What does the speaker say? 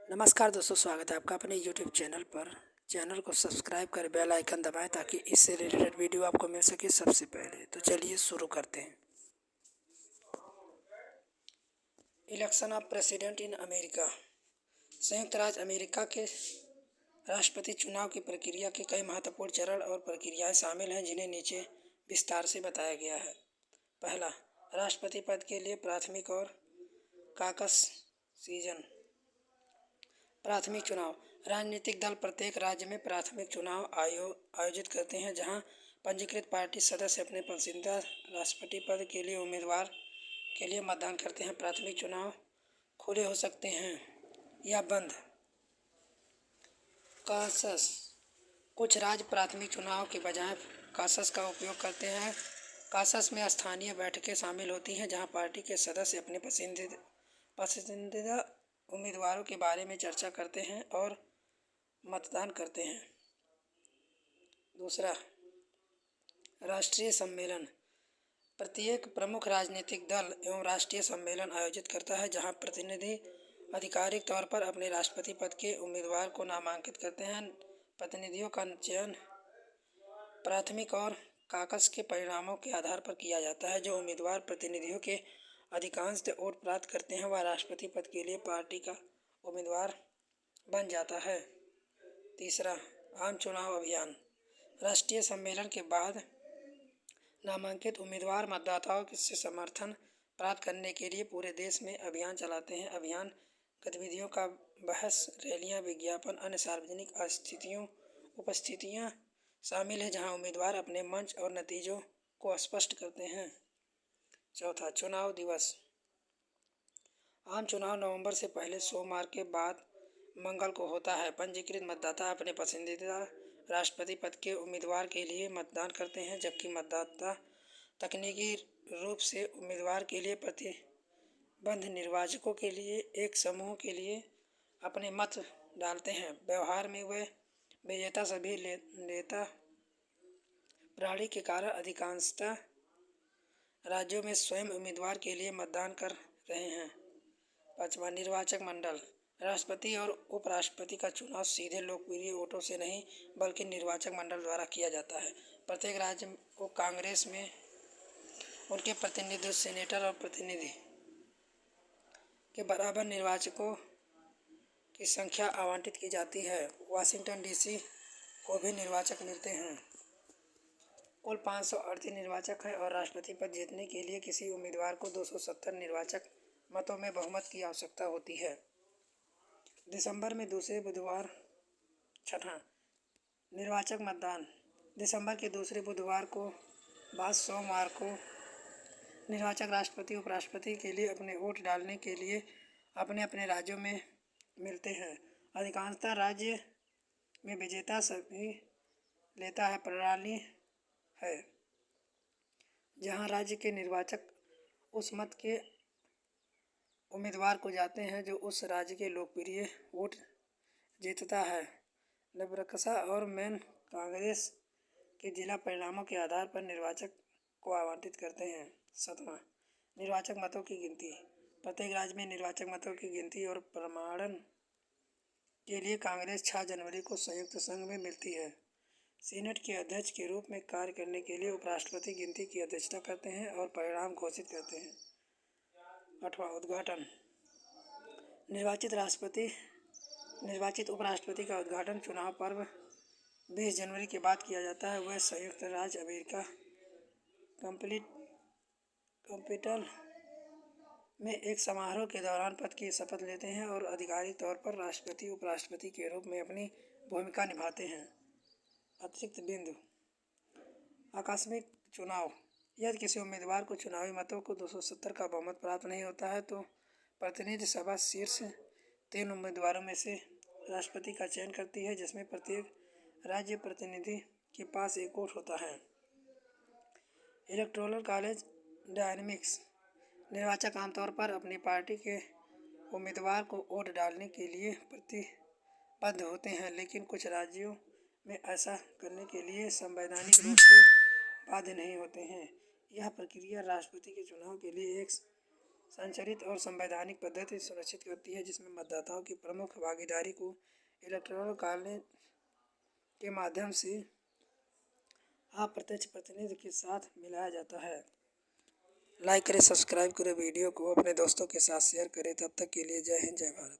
नमस्कार दोस्तों, स्वागत है आपका अपने यूट्यूब चैनल पर। चैनल को सब्सक्राइब कर बेल आइकन दबाएं ताकि इससे रिलेटेड वीडियो आपको मिल सके सबसे पहले। तो चलिए शुरू करते हैं। Election of president in America. संयुक्त राज्य अमेरिका के राष्ट्रपति चुनाव की प्रक्रिया के कई महत्वपूर्ण चरण और प्रक्रियाएं शामिल हैं, जिन्हें नीचे विस्तार से बताया गया है। पहला, राष्ट्रपति पद के लिए प्राथमिक और कॉकस सीजन। प्राथमिक चुनाव। राजनीतिक दल प्रत्येक राज्य में प्राथमिक चुनाव आयोजित करते हैं, जहां पंजीकृत पार्टी सदस्य अपने पसंदीदा राष्ट्रपति पद के लिए उम्मीदवार के लिए मतदान करते हैं। प्राथमिक चुनाव खुले हो सकते हैं या बंद। कॉकस। कुछ राज्य प्राथमिक चुनाव के बजाय कॉकस का उपयोग करते हैं। कॉकस में स्थानीय बैठकें शामिल होती हैं, जहां पार्टी के सदस्य अपने पसंदीदा उम्मीदवारों के बारे में चर्चा करते हैं और मतदान करते हैं। दूसरा, राष्ट्रीय सम्मेलन। प्रत्येक प्रमुख राजनीतिक दल एवं राष्ट्रीय सम्मेलन आयोजित करता है, जहां प्रतिनिधि आधिकारिक तौर पर अपने राष्ट्रपति पद के उम्मीदवार को नामांकित करते हैं। प्रतिनिधियों का चयन प्राथमिक और कॉकस के परिणामों के आधार पर किया जाता है। जो उम्मीदवार प्रतिनिधियों के अधिकांश वोट प्राप्त करते हैं, वह राष्ट्रपति पद के लिए पार्टी का उम्मीदवार बन जाता है। तीसरा, आम चुनाव अभियान। राष्ट्रीय सम्मेलन के बाद नामांकित उम्मीदवार मतदाताओं से समर्थन प्राप्त करने के लिए पूरे देश में अभियान चलाते हैं। अभियान गतिविधियों का बहस, रैलियां, विज्ञापन, अन्य सार्वजनिक उपस्थितियां शामिल है, जहां उम्मीदवार अपने मंच और नतीजों को स्पष्ट करते हैं। चौथा, चुनाव दिवस। आम चुनाव नवंबर से पहले सोमवार के बाद मंगल को होता है। पंजीकृत मतदाता अपने पसंदीदा राष्ट्रपति पद के उम्मीदवार के लिए मतदान करते हैं, जबकि मतदाता तकनीकी रूप से उम्मीदवार के लिए प्रतिबद्ध निर्वाचकों के लिए एक समूह के लिए अपने मत डालते हैं। व्यवहार में वे विजेता सभी नेता प्रणाली के कारण अधिकांशतः राज्यों में स्वयं उम्मीदवार के लिए मतदान कर रहे हैं। पांचवा, निर्वाचक मंडल। राष्ट्रपति और उपराष्ट्रपति का चुनाव सीधे लोकप्रिय वोटों से नहीं बल्कि निर्वाचक मंडल द्वारा किया जाता है। प्रत्येक राज्य को कांग्रेस में उनके प्रतिनिधि, सीनेटर और प्रतिनिधि के बराबर निर्वाचकों की संख्या आवंटित की जाती है। वाशिंगटन डीसी को भी निर्वाचक मिलते हैं। कुल 538 निर्वाचक हैं और राष्ट्रपति पद जीतने के लिए किसी उम्मीदवार को 270 निर्वाचक मतों में बहुमत की आवश्यकता होती है। दिसंबर में दूसरे बुधवार। छठा, निर्वाचक मतदान। दिसंबर के दूसरे बुधवार को बाद सोमवार को निर्वाचक राष्ट्रपति उपराष्ट्रपति के लिए अपने वोट डालने के लिए अपने अपने राज्यों में मिलते हैं। अधिकांशतः राज्य में विजेता सभी लेता है प्रणाली है, जहां राज्य के निर्वाचक उस मत के उम्मीदवार को जाते हैं जो उस राज्य के लोकप्रिय वोट जीतता है। नेब्रास्का और मैन कांग्रेस के जिला परिणामों के आधार पर निर्वाचक को आवंटित करते हैं। सातवां, निर्वाचक मतों की गिनती। प्रत्येक राज्य में निर्वाचक मतों की गिनती और प्रमाणन के लिए कांग्रेस 6 जनवरी को संयुक्त संघ में मिलती है। सीनेट के अध्यक्ष के रूप में कार्य करने के लिए उपराष्ट्रपति गिनती की अध्यक्षता करते हैं और परिणाम घोषित करते हैं। आठवां, उद्घाटन। निर्वाचित उपराष्ट्रपति का उद्घाटन चुनाव पर्व 20 जनवरी के बाद किया जाता है। वह संयुक्त राज्य अमेरिका कैपिटल में एक समारोह के दौरान पद की शपथ लेते हैं और आधिकारिक तौर पर राष्ट्रपति उपराष्ट्रपति के रूप में अपनी भूमिका निभाते हैं। अतिरिक्त बिंदु। आकस्मिक चुनाव। यदि किसी उम्मीदवार को चुनावी मतों को 270 का बहुमत प्राप्त नहीं होता है, तो प्रतिनिधि सभा शीर्ष 3 उम्मीदवारों में से राष्ट्रपति का चयन करती है, जिसमें प्रत्येक राज्य प्रतिनिधि के पास एक वोट होता है। Electoral college dynamics. निर्वाचक आमतौर पर अपनी पार्टी के उम्मीदवार को वोट डालने के लिए प्रतिबद्ध होते हैं, लेकिन कुछ राज्यों में ऐसा करने के लिए संवैधानिक रूप से बाध्य नहीं होते हैं। यह प्रक्रिया राष्ट्रपति के चुनाव के लिए एक संरचित और संवैधानिक पद्धति सुनिश्चित करती है जिसमें मतदाताओं की प्रमुख भागीदारी को इलेक्टोरल कॉलेज के माध्यम से अप्रत्यक्ष प्रतिनिधि के साथ मिलाया जाता है। लाइक करें, सब्सक्राइब करें, वीडियो को अपने दोस्तों के साथ शेयर करें। तब तक के लिए जय हिंद, जय भारत।